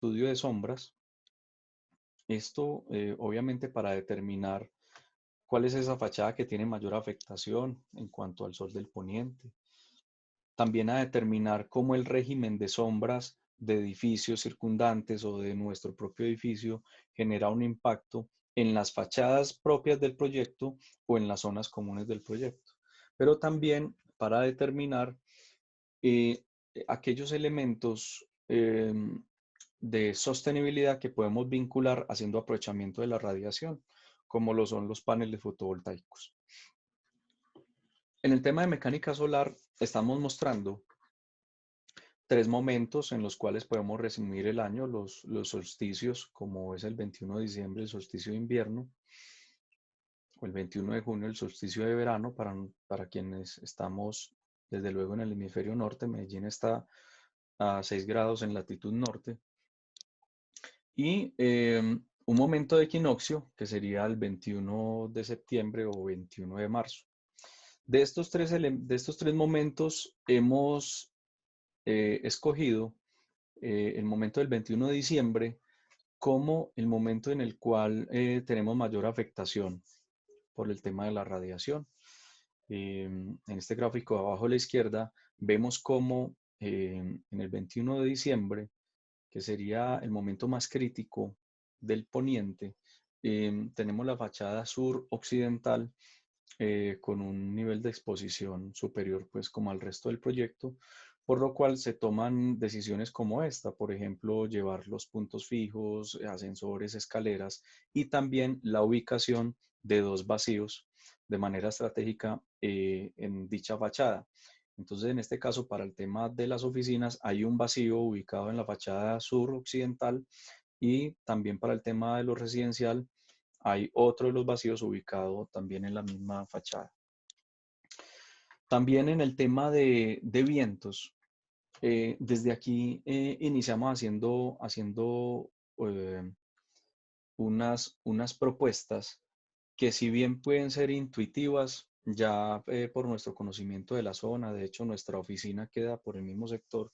estudio de sombras. Esto, obviamente, para determinar cuál es esa fachada que tiene mayor afectación en cuanto al sol del poniente. También a determinar cómo el régimen de sombras de edificios circundantes o de nuestro propio edificio genera un impacto en las fachadas propias del proyecto o en las zonas comunes del proyecto. Pero también para determinar eh, aquellos elementos de sostenibilidad que podemos vincular haciendo aprovechamiento de la radiación, como lo son los paneles fotovoltaicos. En el tema de mecánica solar, estamos mostrando tres momentos en los cuales podemos resumir el año, los solsticios, como es el 21 de diciembre, el solsticio de invierno, o el 21 de junio, el solsticio de verano, para quienes estamos desde luego en el hemisferio norte. Medellín está a 6 grados en latitud norte. Y un momento de equinoccio, que sería el 21 de septiembre o 21 de marzo. De estos tres momentos hemos escogido el momento del 21 de diciembre como el momento en el cual tenemos mayor afectación por el tema de la radiación. En este gráfico de abajo a la izquierda vemos cómo en el 21 de diciembre, que sería el momento más crítico del poniente, tenemos la fachada sur occidental con un nivel de exposición superior pues como al resto del proyecto, por lo cual se toman decisiones como esta, por ejemplo, llevar los puntos fijos, ascensores, escaleras y también la ubicación de dos vacíos de manera estratégica en dicha fachada. Entonces, en este caso, para el tema de las oficinas, hay un vacío ubicado en la fachada sur occidental y también para el tema de lo residencial, hay otro de los vacíos ubicado también en la misma fachada. También en el tema de vientos, desde aquí iniciamos haciendo unas propuestas que si bien pueden ser intuitivas, ya por nuestro conocimiento de la zona, de hecho nuestra oficina queda por el mismo sector,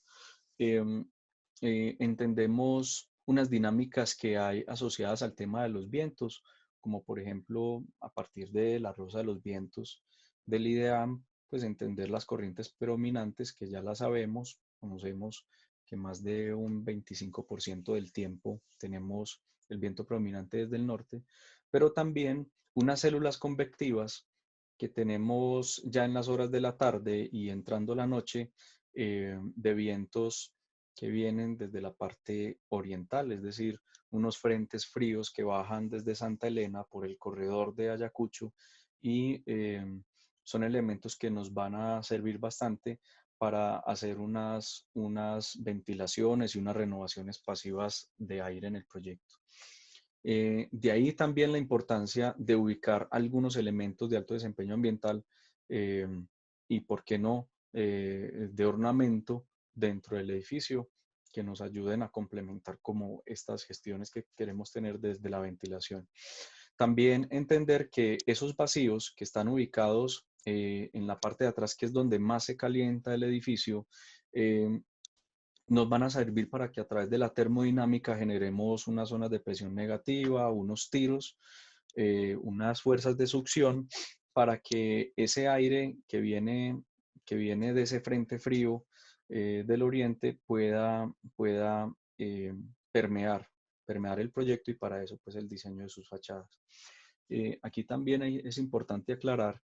em, entendemos unas dinámicas que hay asociadas al tema de los vientos, como por ejemplo a partir de la rosa de los vientos del IDEAM, pues entender las corrientes predominantes que ya las sabemos, conocemos que más de un 25% del tiempo tenemos el viento predominante desde el norte, pero también unas células convectivas que tenemos ya en las horas de la tarde y entrando la noche de vientos que vienen desde la parte oriental, es decir, unos frentes fríos que bajan desde Santa Elena por el corredor de Ayacucho y son elementos que nos van a servir bastante para hacer unas ventilaciones y unas renovaciones pasivas de aire en el proyecto. De ahí también la importancia de ubicar algunos elementos de alto desempeño ambiental eh, y, ¿por qué no?, de ornamento dentro del edificio que nos ayuden a complementar como estas gestiones que queremos tener desde la ventilación. También entender que esos vacíos que están ubicados en la parte de atrás, que es donde más se calienta el edificio, eh, nos van a servir para que a través de la termodinámica generemos unas zonas de presión negativa, unos tiros, unas fuerzas de succión para que ese aire que viene de ese frente frío del oriente pueda permear el proyecto y para eso pues el diseño de sus fachadas. Aquí también es importante aclarar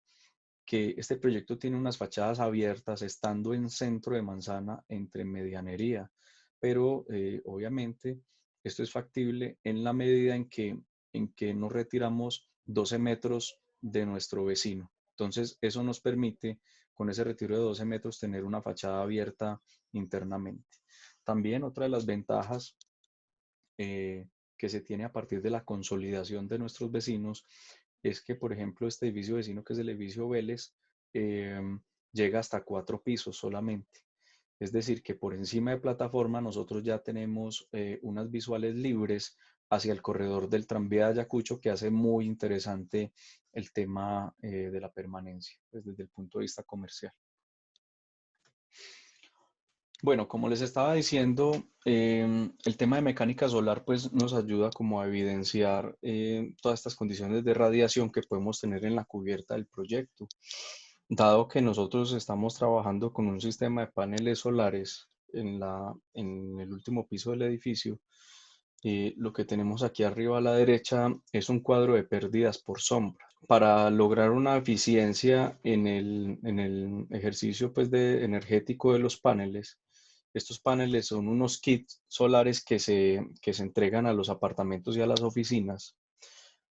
que este proyecto tiene unas fachadas abiertas estando en centro de manzana entre medianería, pero obviamente esto es factible en la medida en que nos retiramos 12 metros de nuestro vecino. Entonces, eso nos permite, con ese retiro de 12 metros, tener una fachada abierta internamente. También otra de las ventajas que se tiene a partir de la consolidación de nuestros vecinos es que, por ejemplo, este edificio vecino, que es el edificio Vélez, eh, llega hasta 4 pisos solamente. Es decir, que por encima de plataforma nosotros ya tenemos unas visuales libres hacia el corredor del tranvía de Ayacucho, que hace muy interesante el tema de la permanencia, pues desde el punto de vista comercial. Bueno, como les estaba diciendo, el tema de mecánica solar pues nos ayuda como a evidenciar todas estas condiciones de radiación que podemos tener en la cubierta del proyecto. Dado que nosotros estamos trabajando con un sistema de paneles solares en el último piso del edificio, lo que tenemos aquí arriba a la derecha es un cuadro de pérdidas por sombra. Para lograr una eficiencia en el ejercicio pues, energético de los paneles, estos paneles son unos kits solares que se entregan a los apartamentos y a las oficinas.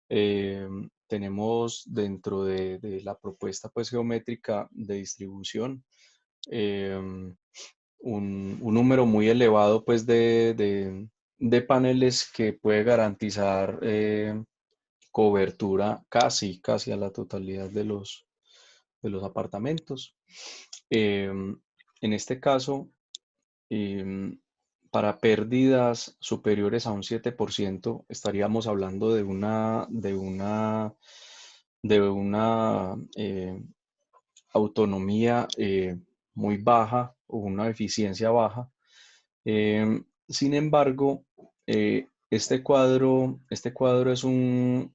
Tenemos dentro de la propuesta pues, geométrica de distribución un número muy elevado pues, de paneles que puede garantizar cobertura casi a la totalidad de los apartamentos. En este caso, em, para pérdidas superiores a un 7%, estaríamos hablando de una autonomía muy baja o una eficiencia baja. Sin embargo, este cuadro es un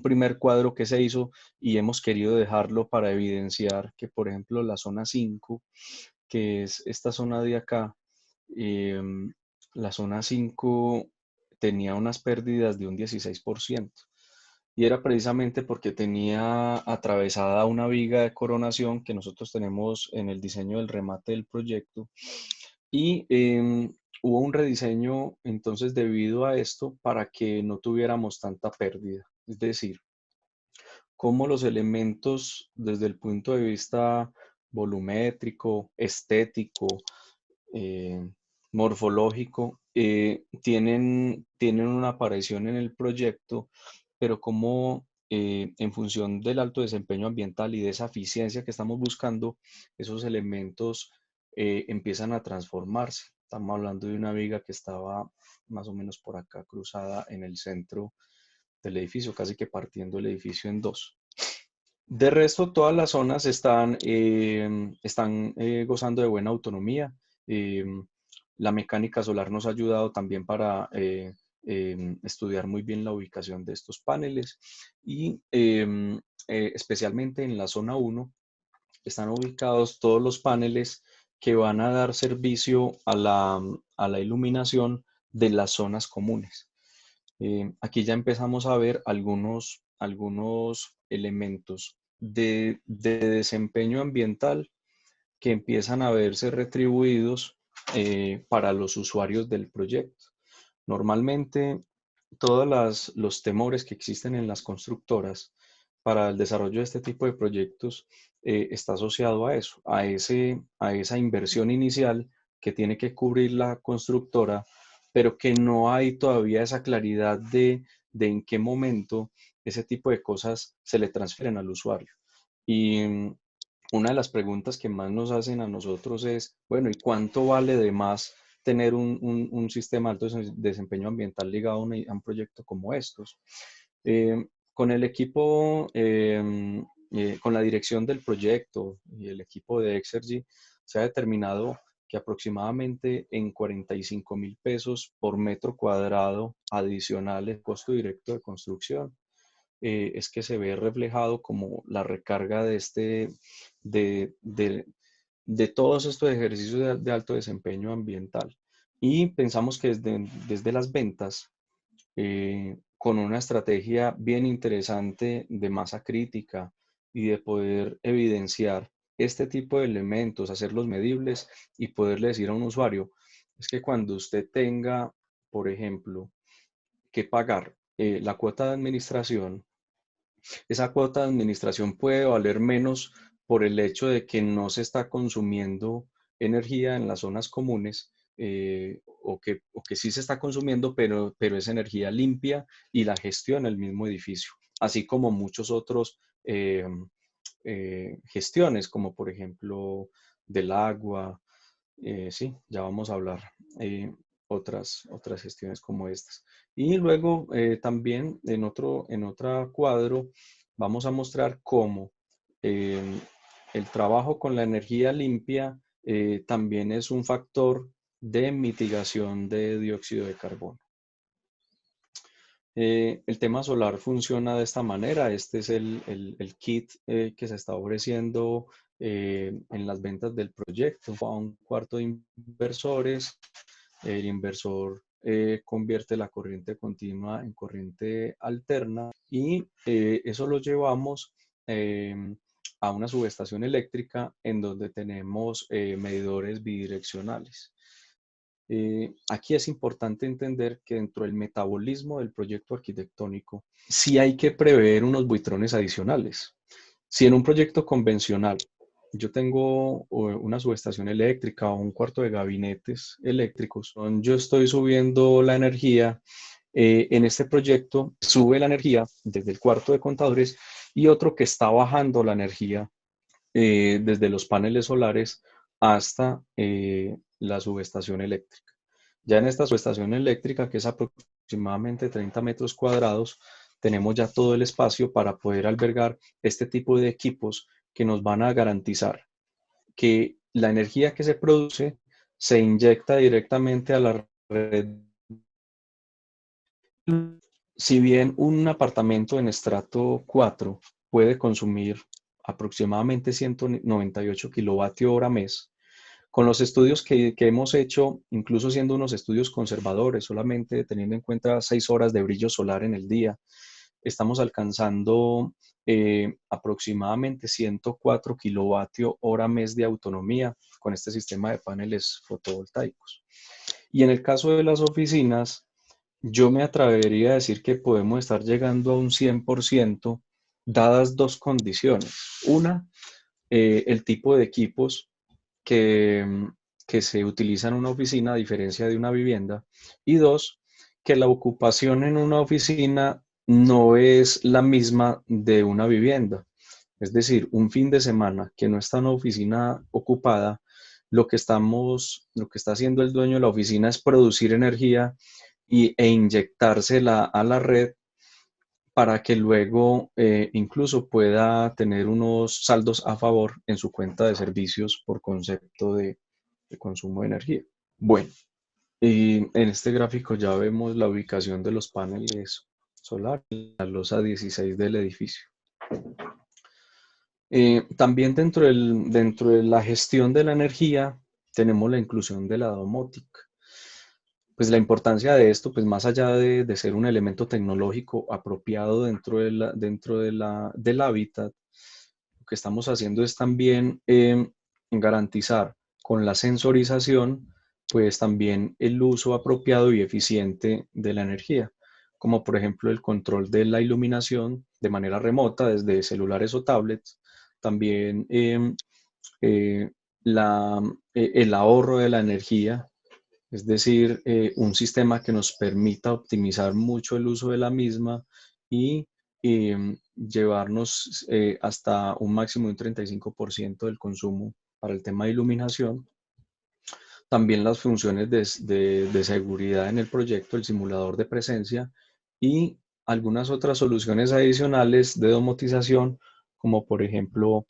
primer cuadro que se hizo y hemos querido dejarlo para evidenciar que, por ejemplo, la zona 5, que es esta zona de acá, em, la zona 5 tenía unas pérdidas de un 16%. Y era precisamente porque tenía atravesada una viga de coronación que nosotros tenemos en el diseño del remate del proyecto. Y hubo un rediseño entonces debido a esto para que no tuviéramos tanta pérdida. Es decir, cómo los elementos desde el punto de vista volumétrico, estético, eh, morfológico, tienen una aparición en el proyecto, pero como en función del alto desempeño ambiental y de esa eficiencia que estamos buscando, esos elementos empiezan a transformarse. Estamos hablando de una viga que estaba más o menos por acá cruzada en el centro del edificio, casi que partiendo el edificio en dos. De resto, todas las zonas están gozando de buena autonomía. La mecánica solar nos ha ayudado también para estudiar muy bien la ubicación de estos paneles y especialmente en la zona 1 están ubicados todos los paneles que van a dar servicio a la iluminación de las zonas comunes. Aquí ya empezamos a ver algunos elementos de desempeño ambiental que empiezan a verse retribuidos para los usuarios del proyecto. Normalmente, los temores que existen en las constructoras para el desarrollo de este tipo de proyectos está asociado a eso, a esa inversión inicial que tiene que cubrir la constructora, pero que no hay todavía esa claridad de en qué momento ese tipo de cosas se le transfieren al usuario. Y una de las preguntas que más nos hacen a nosotros es, bueno, ¿y cuánto vale de más tener un sistema de alto desempeño ambiental ligado a un proyecto como estos? Con el equipo, con la dirección del proyecto y el equipo de Exergy, se ha determinado que aproximadamente en 45.000 pesos por metro cuadrado adicional el costo directo de construcción es que se ve reflejado como la recarga de, de, de todos estos ejercicios de alto desempeño ambiental. Y pensamos que desde las ventas, con una estrategia bien interesante de masa crítica y de poder evidenciar este tipo de elementos, hacerlos medibles y poderle decir a un usuario, es que cuando usted tenga, por ejemplo, que pagar la cuota de administración, esa cuota de administración puede valer menos por el hecho de que no se está consumiendo energía en las zonas comunes o que sí se está consumiendo, pero es energía limpia y la gestiona el mismo edificio, así como muchos otros gestiones, como por ejemplo del agua, sí, ya vamos a hablar eh, otras gestiones como estas. Y luego también en otro cuadro vamos a mostrar cómo eh, el trabajo con la energía limpia también es un factor de mitigación de dióxido de carbono. El tema solar funciona de esta manera. Este es el kit que se está ofreciendo en las ventas del proyecto a un cuarto de inversores. El inversor convierte la corriente continua en corriente alterna y eso lo llevamos a una subestación eléctrica en donde tenemos medidores bidireccionales. Aquí es importante entender que dentro del metabolismo del proyecto arquitectónico sí hay que prever unos buitrones adicionales. Si en un proyecto convencional yo tengo una subestación eléctrica o un cuarto de gabinetes eléctricos, yo estoy subiendo la energía. En este proyecto sube la energía desde el cuarto de contadores y otro que está bajando la energía desde los paneles solares hasta la subestación eléctrica. Ya en esta subestación eléctrica, que es aproximadamente 30 metros cuadrados, tenemos ya todo el espacio para poder albergar este tipo de equipos que nos van a garantizar que la energía que se produce se inyecta directamente a la red. Si bien un apartamento en estrato 4 puede consumir aproximadamente 198 kilovatios hora mes, con los estudios que hemos hecho, incluso siendo unos estudios conservadores, solamente teniendo en cuenta 6 horas de brillo solar en el día, estamos alcanzando aproximadamente 104 kilovatios hora mes de autonomía con este sistema de paneles fotovoltaicos. Y en el caso de las oficinas, yo me atrevería a decir que podemos estar llegando a un 100% dadas dos condiciones. Una, el tipo de equipos que, que se utiliza en una oficina a diferencia de una vivienda. Y dos, que la ocupación en una oficina no es la misma de una vivienda. Es decir, un fin de semana que no está en una oficina ocupada, lo que está haciendo el dueño de la oficina es producir energía e inyectársela a la red para que luego incluso pueda tener unos saldos a favor en su cuenta de servicios por concepto de consumo de energía. Bueno, y en este gráfico ya vemos la ubicación de los paneles solares, la losa 16 del edificio. También dentro de la gestión de la energía tenemos la inclusión de la domótica. Pues la importancia de esto, pues más allá de ser un elemento tecnológico apropiado del hábitat, lo que estamos haciendo es también garantizar con la sensorización, pues también el uso apropiado y eficiente de la energía, como por ejemplo el control de la iluminación de manera remota desde celulares o tablets, también eh, el ahorro de la energía, es decir, un sistema que nos permita optimizar mucho el uso de la misma y llevarnos hasta un máximo de un 35% del consumo para el tema de iluminación. También las funciones de seguridad en el proyecto, el simulador de presencia y algunas otras soluciones adicionales de domotización, como por ejemplo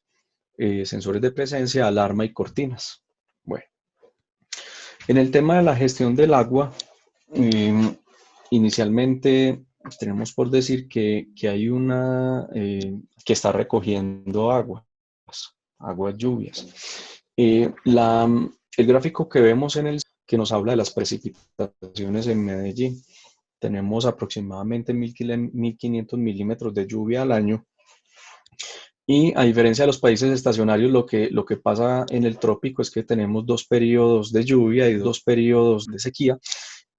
sensores de presencia, alarma y cortinas. Bueno. En el tema de la gestión del agua, inicialmente tenemos por decir que hay una que está recogiendo aguas lluvias. El gráfico que vemos que nos habla de las precipitaciones en Medellín, tenemos aproximadamente 1.500 milímetros de lluvia al año. Y a diferencia de los países estacionarios, lo que pasa en el trópico es que tenemos 2 periodos de lluvia y 2 periodos de sequía.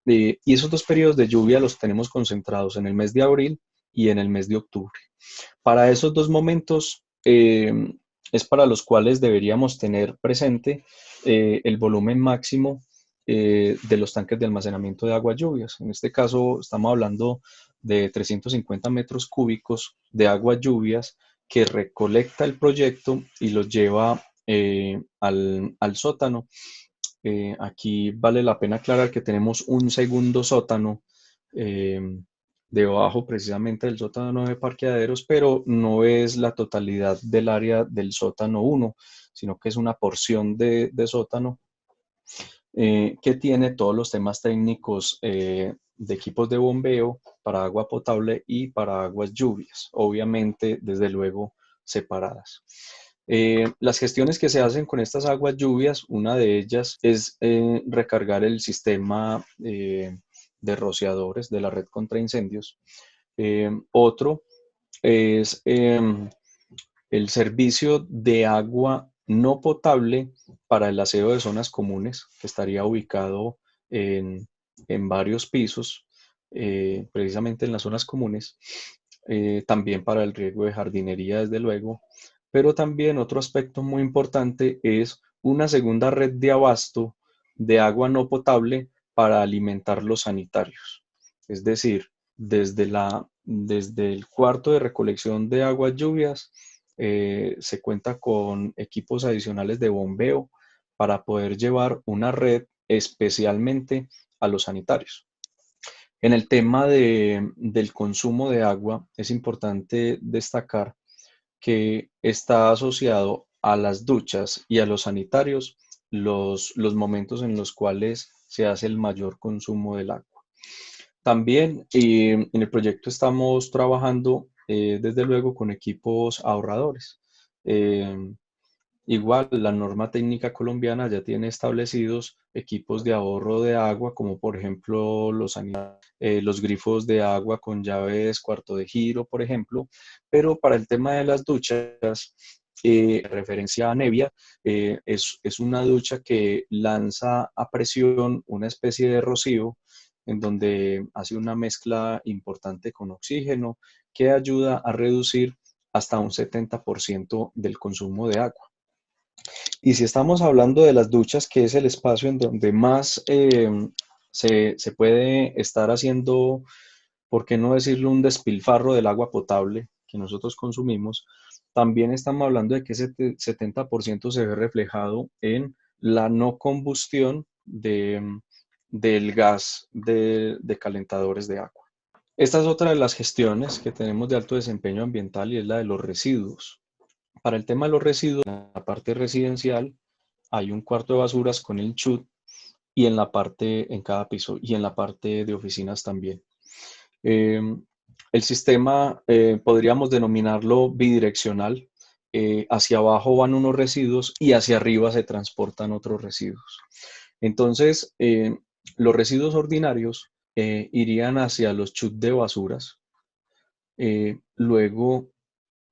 Y esos 2 periodos de lluvia los tenemos concentrados en el mes de abril y en el mes de octubre. Para esos 2 momentos es para los cuales deberíamos tener presente el volumen máximo de los tanques de almacenamiento de agua lluvias. En este caso estamos hablando de 350 metros cúbicos de agua lluvias que recolecta el proyecto y los lleva al sótano. Aquí vale la pena aclarar que tenemos un segundo sótano debajo precisamente del sótano de parqueaderos, pero no es la totalidad del área del sótano 1, sino que es una porción de sótano que tiene todos los temas técnicos de equipos de bombeo para agua potable y para aguas lluvias, obviamente, desde luego, separadas. Las gestiones que se hacen con estas aguas lluvias, una de ellas es recargar el sistema de rociadores de la red contra incendios. Otro es el servicio de agua no potable para el aseo de zonas comunes, que estaría ubicado en, en varios pisos, precisamente en las zonas comunes, también para el riego de jardinería, desde luego, pero también otro aspecto muy importante es una segunda red de abasto de agua no potable para alimentar los sanitarios. Es decir, desde el cuarto de recolección de aguas lluvias se cuenta con equipos adicionales de bombeo para poder llevar una red especialmente a los sanitarios. En el tema del consumo de agua, es importante destacar que está asociado a las duchas y a los sanitarios los momentos en los cuales se hace el mayor consumo del agua. También en el proyecto estamos trabajando desde luego con equipos ahorradores. Eh, Igual, la norma técnica colombiana ya tiene establecidos equipos de ahorro de agua, como por ejemplo los grifos de agua con llaves cuarto de giro, por ejemplo, pero para el tema de las duchas, referencia a Nevia, es una ducha que lanza a presión una especie de rocío en donde hace una mezcla importante con oxígeno que ayuda a reducir hasta un 70% del consumo de agua. Y si estamos hablando de las duchas, que es el espacio en donde más se puede estar haciendo, por qué no decirlo, un despilfarro del agua potable que nosotros consumimos, también estamos hablando de que ese 70% se ve reflejado en la no combustión del gas de calentadores de agua. Esta es otra de las gestiones que tenemos de alto desempeño ambiental y es la de los residuos. Para el tema de los residuos, en la parte residencial hay un cuarto de basuras con el chut y en cada piso y en la parte de oficinas también. Eh, el sistema podríamos denominarlo bidireccional. Hacia abajo van unos residuos y hacia arriba se transportan otros residuos. Entonces, los residuos ordinarios irían hacia los chut de basuras. Luego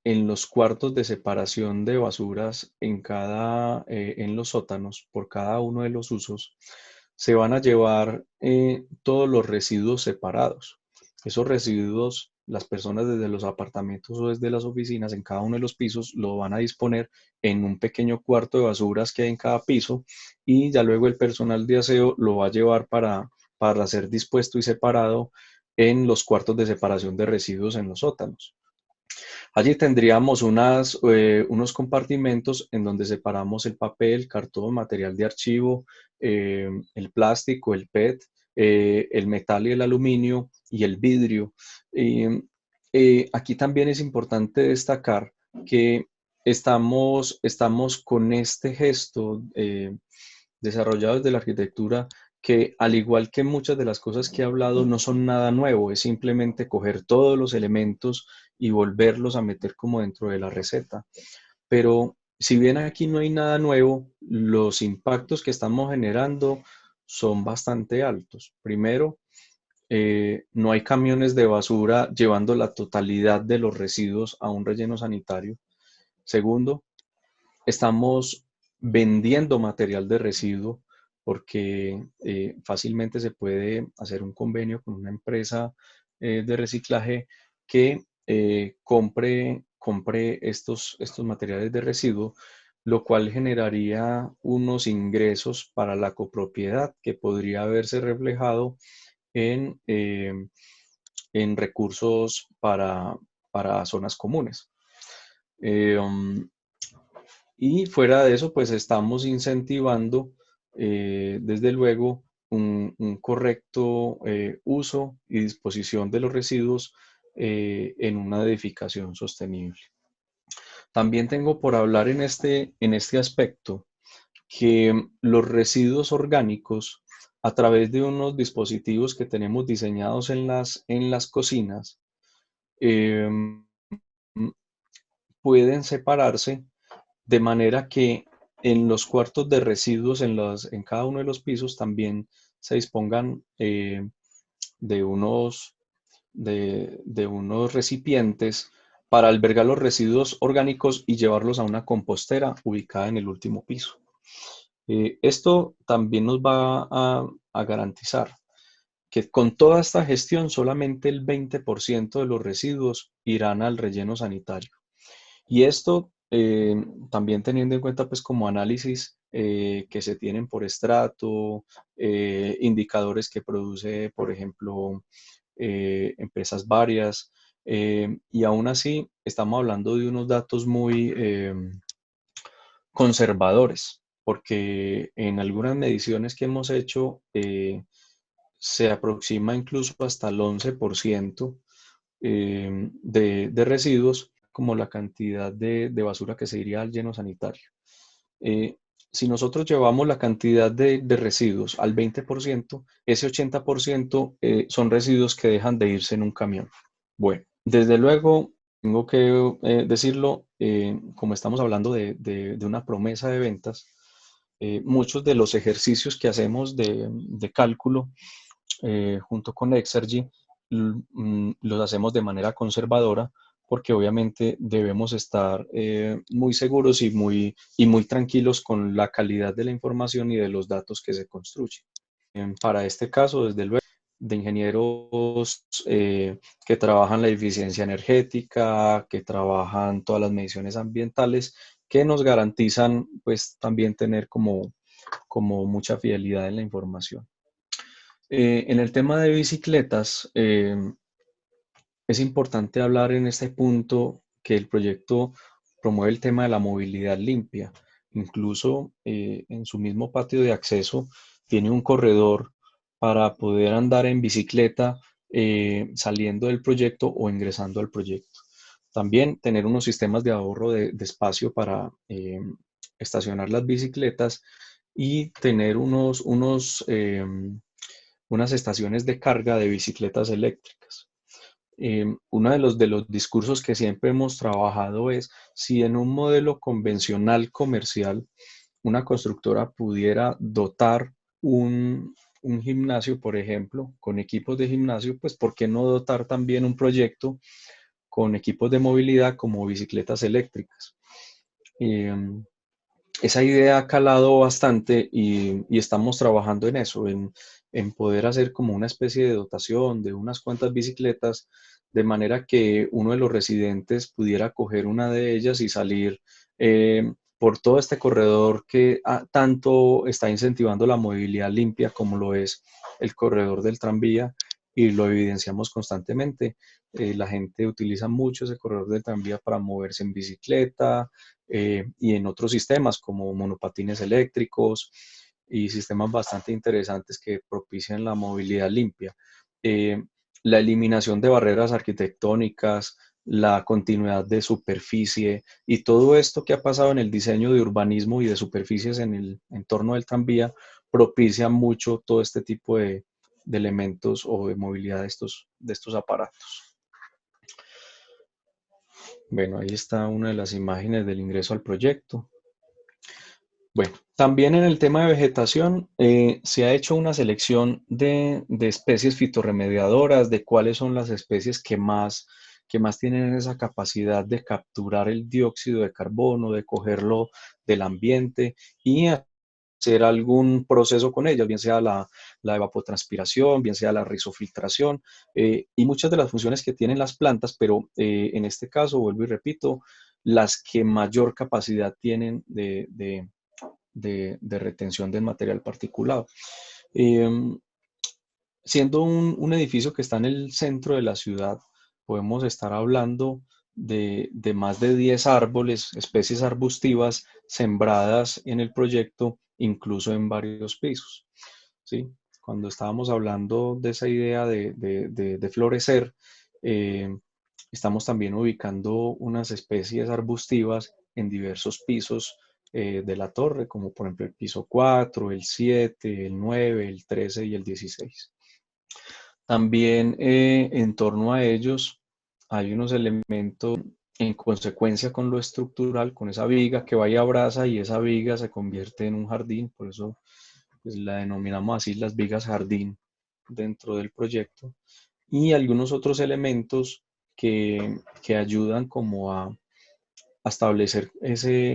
en los cuartos de separación de basuras en los sótanos, por cada uno de los usos, se van a llevar todos los residuos separados. Esos residuos, las personas desde los apartamentos o desde las oficinas en cada uno de los pisos lo van a disponer en un pequeño cuarto de basuras que hay en cada piso y ya luego el personal de aseo lo va a llevar para ser dispuesto y separado en los cuartos de separación de residuos en los sótanos. Allí tendríamos unos compartimentos en donde separamos el papel, cartón, material de archivo, el plástico, el PET, el metal y el aluminio y el vidrio. Aquí también es importante destacar que estamos con este gesto desarrollado desde la arquitectura que al igual que muchas de las cosas que he hablado no son nada nuevo, es simplemente coger todos los elementos y volverlos a meter como dentro de la receta. Pero si bien aquí no hay nada nuevo, los impactos que estamos generando son bastante altos. Primero, no hay camiones de basura llevando la totalidad de los residuos a un relleno sanitario. Segundo, estamos vendiendo material de residuo porque fácilmente se puede hacer un convenio con una empresa de reciclaje que compre estos materiales de residuo, lo cual generaría unos ingresos para la copropiedad que podría verse reflejado en, eh, en recursos para zonas comunes. Um, y fuera de eso, pues estamos incentivando, desde luego, un correcto uso y disposición de los residuos en una edificación sostenible. También tengo por hablar en este aspecto que los residuos orgánicos, a través de unos dispositivos que tenemos diseñados en las cocinas, em, pueden separarse de manera que en los cuartos de residuos, en cada uno de los pisos, también se dispongan de unos, de unos recipientes para albergar los residuos orgánicos y llevarlos a una compostera ubicada en el último piso. Esto también nos va a garantizar que con toda esta gestión solamente el 20% de los residuos irán al relleno sanitario. Y esto también teniendo en cuenta pues como análisis que se tienen por estrato, indicadores que produce, por ejemplo, empresas varias, y aún así estamos hablando de unos datos muy conservadores, porque en algunas mediciones que hemos hecho se aproxima incluso hasta el 11% de residuos como la cantidad de basura que se iría al lleno sanitario. Eh, si nosotros llevamos la cantidad de residuos al 20%, ese 80% son residuos que dejan de irse en un camión. Bueno, desde luego, tengo que decirlo, como estamos hablando de una promesa de ventas, muchos de los ejercicios que hacemos de cálculo junto con Exergy los hacemos de manera conservadora porque obviamente debemos estar muy seguros y muy tranquilos con la calidad de la información y de los datos que se construyen. Para este caso, desde luego, de ingenieros que trabajan la eficiencia energética, que trabajan todas las mediciones ambientales, que nos garantizan pues también tener como mucha fidelidad en la información. En el tema de bicicletas, es importante hablar en este punto que el proyecto promueve el tema de la movilidad limpia. Incluso en su mismo patio de acceso tiene un corredor para poder andar en bicicleta saliendo del proyecto o ingresando al proyecto. También tener unos sistemas de ahorro de espacio para estacionar las bicicletas y tener unas estaciones de carga de bicicletas eléctricas. Uno de los discursos que siempre hemos trabajado es si en un modelo convencional comercial una constructora pudiera dotar un gimnasio, por ejemplo, con equipos de gimnasio, pues ¿por qué no dotar también un proyecto con equipos de movilidad como bicicletas eléctricas? Eh, esa idea ha calado bastante y estamos trabajando en eso, en poder hacer como una especie de dotación de unas cuantas bicicletas, de manera que uno de los residentes pudiera coger una de ellas y salir por todo este corredor que tanto está incentivando la movilidad limpia como lo es el corredor del tranvía y lo evidenciamos constantemente. La gente utiliza mucho ese corredor del tranvía para moverse en bicicleta, y en otros sistemas como monopatines eléctricos y sistemas bastante interesantes que propician la movilidad limpia. Eh, la eliminación de barreras arquitectónicas, la continuidad de superficie y todo esto que ha pasado en el diseño de urbanismo y de superficies en el entorno del tranvía propicia mucho todo este tipo de elementos o de movilidad de estos aparatos. Bueno, ahí está una de las imágenes del ingreso al proyecto. Bueno, también en el tema de vegetación se ha hecho una selección de especies fitorremediadoras, de cuáles son las especies que más tienen esa capacidad de capturar el dióxido de carbono, de cogerlo del ambiente y hacer algún proceso con ellas, bien sea la evapotranspiración, bien sea la rizofiltración y muchas de las funciones que tienen las plantas, pero en este caso, vuelvo y repito, las que mayor capacidad tienen de retención del material particulado. Eh, siendo un edificio que está en el centro de la ciudad, podemos estar hablando de más de 10 árboles, especies arbustivas sembradas en el proyecto, incluso en varios pisos. ¿Sí? Cuando estábamos hablando de esa idea de florecer, Estamos también ubicando unas especies arbustivas en diversos pisos de la torre, como por ejemplo el piso 4, el 7, el 9, el 13 y el 16. También en torno a ellos hay unos elementos en consecuencia con lo estructural, con esa viga que va y abraza y esa viga se convierte en un jardín, por eso pues, la denominamos así las vigas jardín dentro del proyecto. Y algunos otros elementos que ayudan como a establecer ese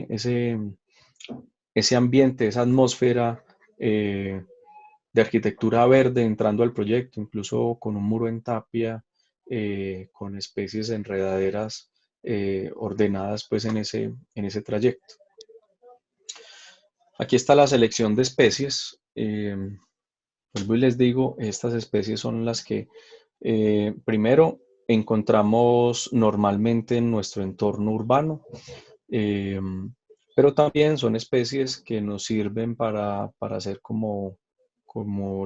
ambiente, esa atmósfera de arquitectura verde entrando al proyecto, incluso con un muro en tapia, con especies enredaderas ordenadas pues en ese trayecto. Aquí está la selección de especies. Vuelvo y les digo, estas especies son las que primero encontramos normalmente en nuestro entorno urbano, eh, pero también son especies que nos sirven para hacer como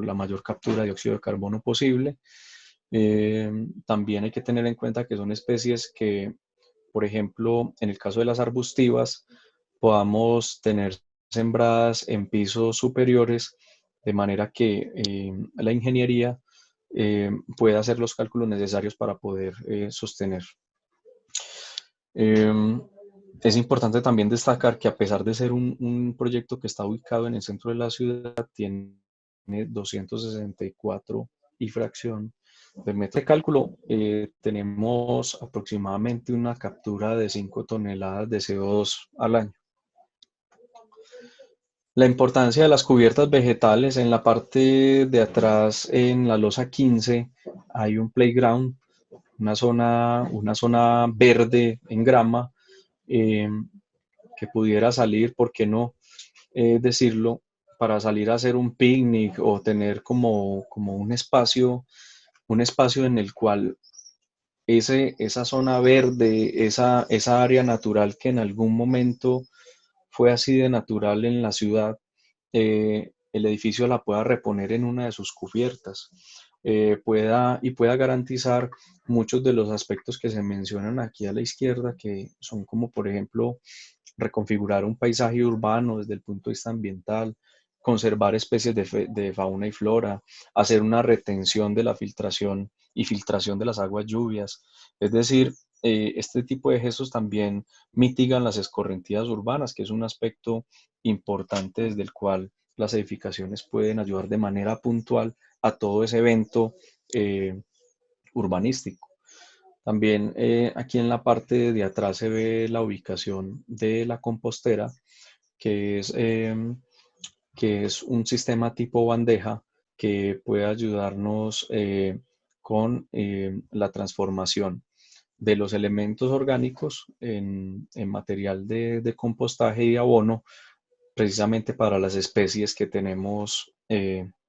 la mayor captura de dióxido de carbono posible. También hay que tener en cuenta que son especies que, por ejemplo, en el caso de las arbustivas, podamos tener sembradas en pisos superiores, de manera que la ingeniería pueda hacer los cálculos necesarios para poder sostener. Eh, es importante también destacar que a pesar de ser un proyecto que está ubicado en el centro de la ciudad, tiene 264 y fracción del metro de cálculo, tenemos aproximadamente una captura de 5 toneladas de CO2 al año. La importancia de las cubiertas vegetales en la parte de atrás, en la losa 15, hay un playground, una zona verde en grama eh, que pudiera salir, ¿por qué no decirlo? Para salir a hacer un picnic o tener como un espacio en el cual esa zona verde, esa área natural que en algún momento fue así de natural en la ciudad, el edificio la pueda reponer en una de sus cubiertas, pueda garantizar muchos de los aspectos que se mencionan aquí a la izquierda, que son como, por ejemplo, reconfigurar un paisaje urbano desde el punto de vista ambiental, conservar especies de fauna y flora, hacer una retención de la filtración y filtración de las aguas lluvias. Es decir, este tipo de gestos también mitigan las escorrentías urbanas, que es un aspecto importante desde el cual las edificaciones pueden ayudar de manera puntual a todo ese evento urbanístico. También aquí en la parte de atrás se ve la ubicación de la compostera, que es, eh, que es un sistema tipo bandeja que puede ayudarnos con la transformación de los elementos orgánicos en material de compostaje y de abono, precisamente para las especies que tenemos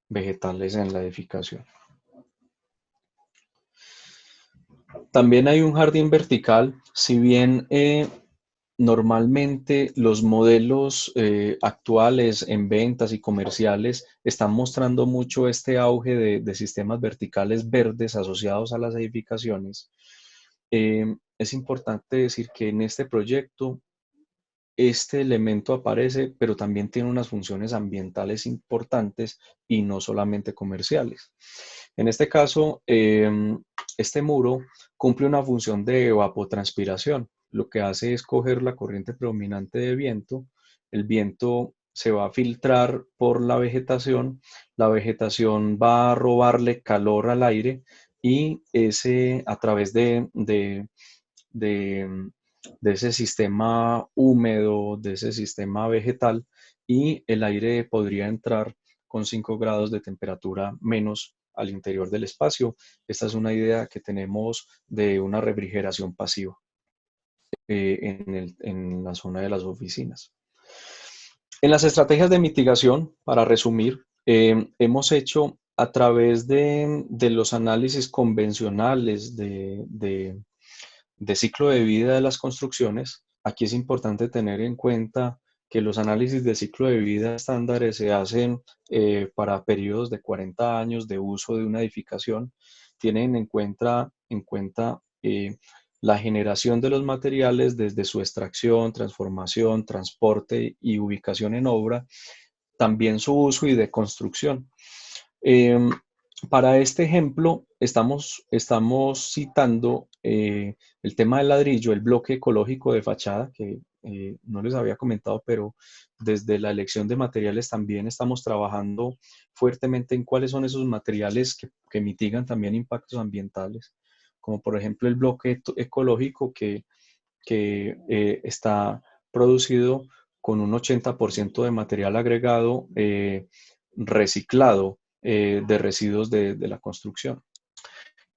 vegetales en la edificación. También hay un jardín vertical, si bien normalmente los modelos actuales en ventas y comerciales están mostrando mucho este auge de sistemas verticales verdes asociados a las edificaciones. Es importante decir que en este proyecto este elemento aparece, pero también tiene unas funciones ambientales importantes y no solamente comerciales. En este caso, este muro cumple una función de evapotranspiración. Lo que hace es coger la corriente predominante de viento. El viento se va a filtrar por la vegetación va a robarle calor al aire y ese a través de de ese sistema húmedo, de ese sistema vegetal, y el aire podría entrar con 5 grados de temperatura menos al interior del espacio. Esta es una idea que tenemos de una refrigeración pasiva en la zona de las oficinas. En las estrategias de mitigación, para resumir, hemos hecho a través de los análisis convencionales de ciclo de vida de las construcciones. Aquí es importante tener en cuenta que los análisis de ciclo de vida estándares se hacen para periodos de 40 años de uso de una edificación. Tienen en cuenta la generación de los materiales desde su extracción, transformación, transporte y ubicación en obra, también su uso y de construcción. Para este ejemplo, estamos citando el tema del ladrillo, el bloque ecológico de fachada, que no les había comentado, pero desde la elección de materiales también estamos trabajando fuertemente en cuáles son esos materiales que mitigan también impactos ambientales, como por ejemplo el bloque ecológico que está producido con un 80% de material agregado reciclado de residuos de la construcción.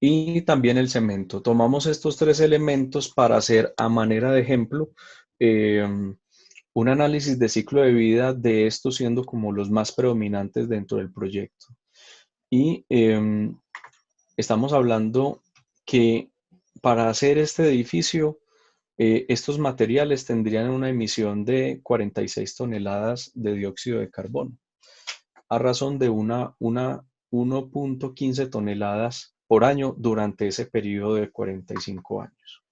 Y también el cemento. Tomamos estos tres elementos para hacer, a manera de ejemplo, un análisis de ciclo de vida de estos siendo como los más predominantes dentro del proyecto. Y estamos hablando que para hacer este edificio, estos materiales tendrían una emisión de 46 toneladas de dióxido de carbono, a razón de 1.15 toneladas por año durante ese periodo de 45 años.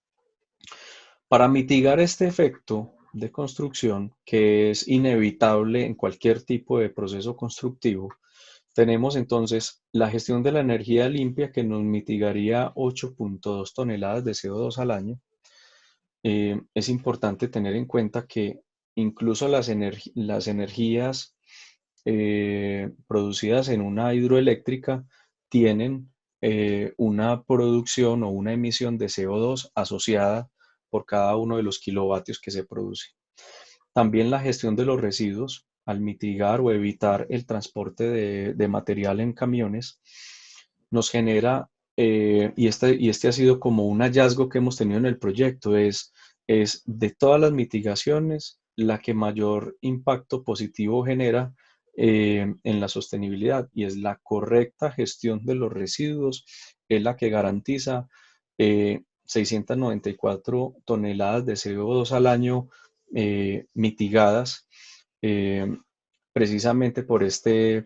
Para mitigar este efecto de construcción, que es inevitable en cualquier tipo de proceso constructivo, tenemos entonces la gestión de la energía limpia que nos mitigaría 8.2 toneladas de CO2 al año. Es importante tener en cuenta que incluso las energías producidas en una hidroeléctrica tienen una producción o una emisión de CO2 asociada por cada uno de los kilovatios que se produce. También la gestión de los residuos, al mitigar o evitar el transporte de material en camiones, nos genera, y este ha sido como un hallazgo que hemos tenido en el proyecto, es de todas las mitigaciones, la que mayor impacto positivo genera en la sostenibilidad, y es la correcta gestión de los residuos, es la que garantiza 694 toneladas de CO2 al año mitigadas precisamente por este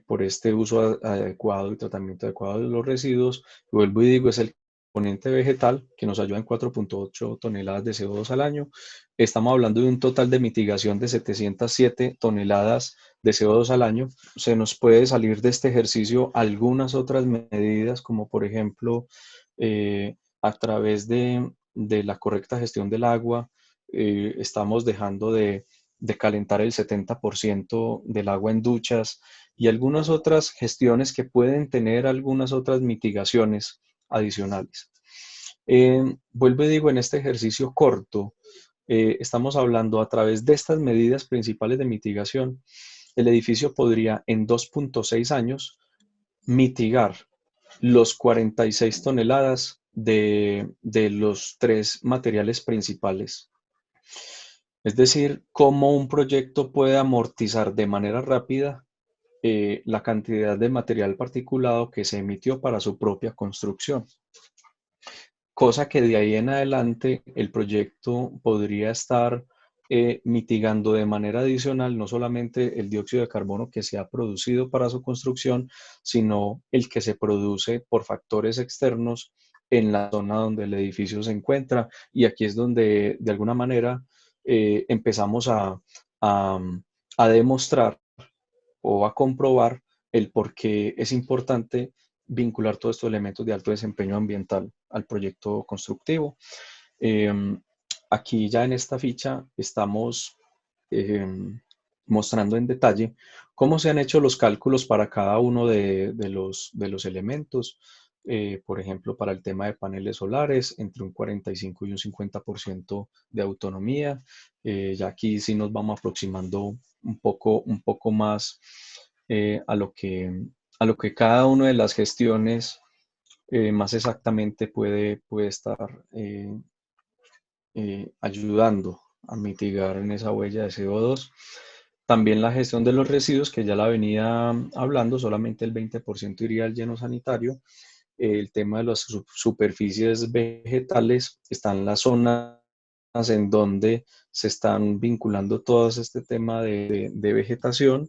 uso adecuado y tratamiento adecuado de los residuos. Vuelvo y digo, es el componente vegetal que nos ayuda en 4.8 toneladas de CO2 al año. Estamos hablando de un total de mitigación de 707 toneladas de CO2 al año. Se nos puede salir de este ejercicio algunas otras medidas, como por ejemplo, a través de la correcta gestión del agua, estamos dejando de calentar el 70% del agua en duchas y algunas otras gestiones que pueden tener algunas otras mitigaciones adicionales. Vuelvo y digo, en este ejercicio corto, estamos hablando a través de estas medidas principales de mitigación, el edificio podría en 2.6 años mitigar los 46 toneladas de los tres materiales principales. Es decir, cómo un proyecto puede amortizar de manera rápida la cantidad de material particulado que se emitió para su propia construcción. Cosa que de ahí en adelante el proyecto podría estar mitigando de manera adicional no solamente el dióxido de carbono que se ha producido para su construcción, sino el que se produce por factores externos en la zona donde el edificio se encuentra. Y aquí es donde de alguna manera empezamos a, a demostrar o a comprobar el por qué es importante vincular todos estos elementos de alto desempeño ambiental al proyecto constructivo. Eh, Aquí ya en esta ficha estamos eh, mostrando en detalle cómo se han hecho los cálculos para cada uno de los elementos. Por ejemplo, para el tema de paneles solares, entre un 45 y un 50% de autonomía. Ya aquí sí nos vamos aproximando un poco más a lo que cada una de las gestiones más exactamente puede estar ayudando a mitigar en esa huella de CO2. También la gestión de los residuos, que ya la venía hablando, solamente el 20% iría al lleno sanitario. El tema de las superficies vegetales, están las zonas en donde se están vinculando todo este tema de vegetación,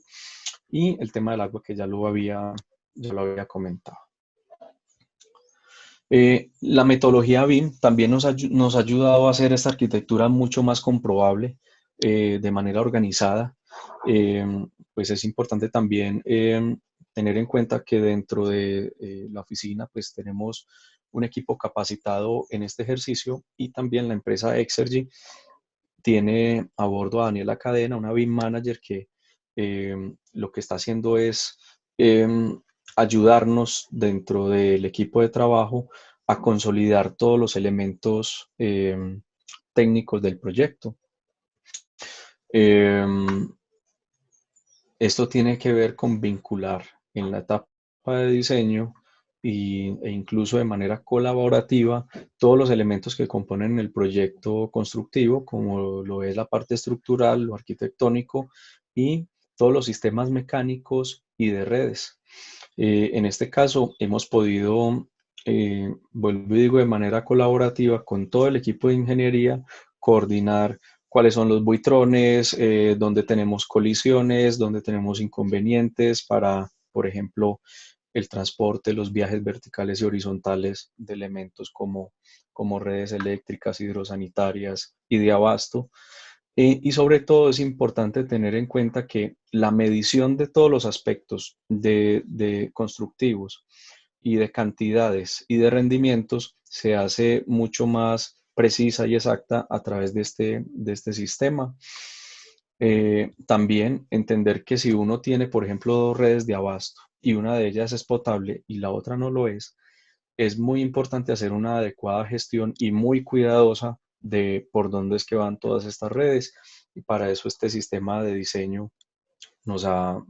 y el tema del agua que ya lo había comentado. La metodología BIM también nos ha ayudado a hacer esta arquitectura mucho más comprobable de manera organizada. Eh, pues es importante también tener en cuenta que dentro de la oficina pues tenemos un equipo capacitado en este ejercicio y también la empresa Exergy tiene a bordo a Daniela Cadena, una BIM manager que lo que está haciendo es ayudarnos dentro del equipo de trabajo a consolidar todos los elementos técnicos del proyecto. Em, Esto tiene que ver con vincular en la etapa de diseño e incluso de manera colaborativa todos los elementos que componen el proyecto constructivo, como lo es la parte estructural, lo arquitectónico y todos los sistemas mecánicos y de redes. En este caso, hemos podido, vuelvo y digo, de manera colaborativa con todo el equipo de ingeniería, coordinar cuáles son los buitrones, dónde tenemos colisiones, dónde tenemos inconvenientes para, por ejemplo, el transporte, los viajes verticales y horizontales de elementos como redes eléctricas, hidrosanitarias y de abasto. Y sobre todo es importante tener en cuenta que la medición de todos los aspectos de constructivos y de cantidades y de rendimientos se hace mucho más precisa y exacta a través de este sistema. También entender que si uno tiene, por ejemplo, dos redes de abasto y una de ellas es potable y la otra no lo es muy importante hacer una adecuada gestión y muy cuidadosa de por dónde es que van todas estas redes. Y para eso este sistema de diseño nos ha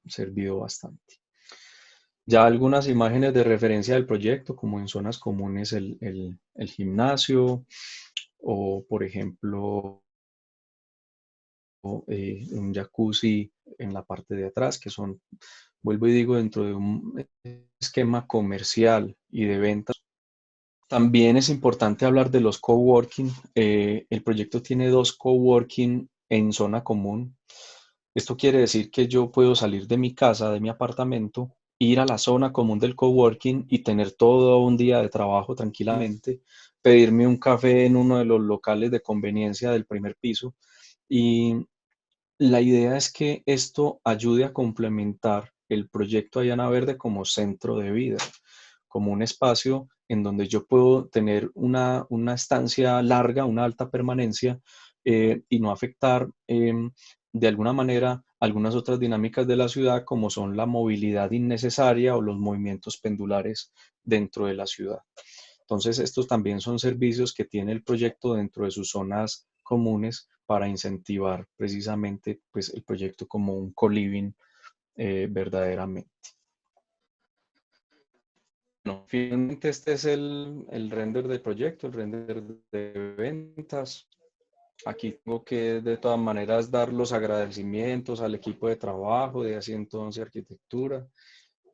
servido bastante. Ya algunas imágenes de referencia del proyecto, como en zonas comunes el gimnasio o, por ejemplo, un jacuzzi en la parte de atrás, que son, vuelvo y digo, dentro de un esquema comercial y de ventas. También es importante hablar de los coworking. El proyecto tiene dos coworking en zona común. Esto quiere decir que yo puedo salir de mi casa, de mi apartamento, ir a la zona común del coworking y tener todo un día de trabajo tranquilamente, pedirme un café en uno de los locales de conveniencia del primer piso. Y la idea es que esto ayude a complementar el proyecto Ayana Verde como centro de vida, como un espacio en donde yo puedo tener una estancia larga, una alta permanencia y no afectar de alguna manera algunas otras dinámicas de la ciudad como son la movilidad innecesaria o los movimientos pendulares dentro de la ciudad. Entonces, estos también son servicios que tiene el proyecto dentro de sus zonas comunes para incentivar precisamente pues, el proyecto como un co-living verdaderamente. Bueno, finalmente este es el render del proyecto, el render de ventas. Aquí tengo que de todas maneras dar los agradecimientos al equipo de trabajo de Así entonces Arquitectura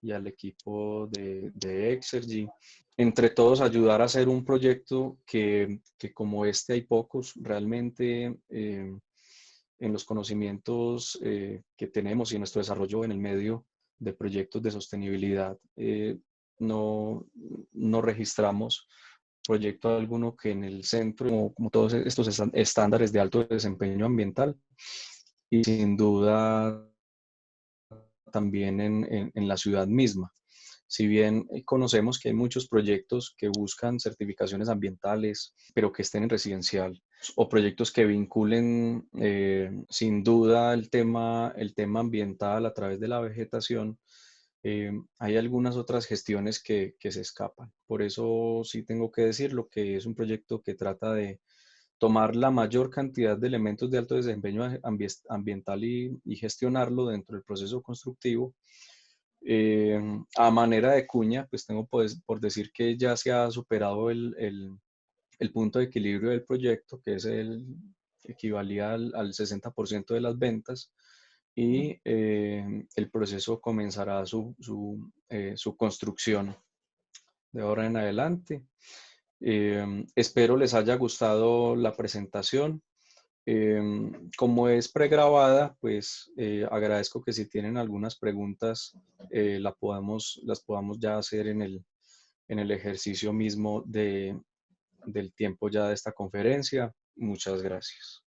y al equipo de Exergy. Entre todos ayudar a hacer un proyecto que como este hay pocos realmente en los conocimientos que tenemos y en nuestro desarrollo en el medio de proyectos de sostenibilidad. No, no registramos proyecto alguno que en el centro, como todos estos estándares de alto desempeño ambiental y sin duda también en la ciudad misma. Si bien conocemos que hay muchos proyectos que buscan certificaciones ambientales, pero que estén en residencial, o proyectos que vinculen sin duda el tema ambiental a través de la vegetación, hay algunas otras gestiones que se escapan. Por eso sí tengo que decirlo que es un proyecto que trata de tomar la mayor cantidad de elementos de alto desempeño ambiental y gestionarlo dentro del proceso constructivo. A manera de cuña, pues tengo pues, por decir que ya se ha superado el punto de equilibrio del proyecto, que es equivalía al 60% de las ventas, y el proceso comenzará su construcción de ahora en adelante. Espero les haya gustado la presentación. Como es pregrabada, pues agradezco que si tienen algunas preguntas las podamos ya hacer en el ejercicio mismo del tiempo ya de esta conferencia. Muchas gracias.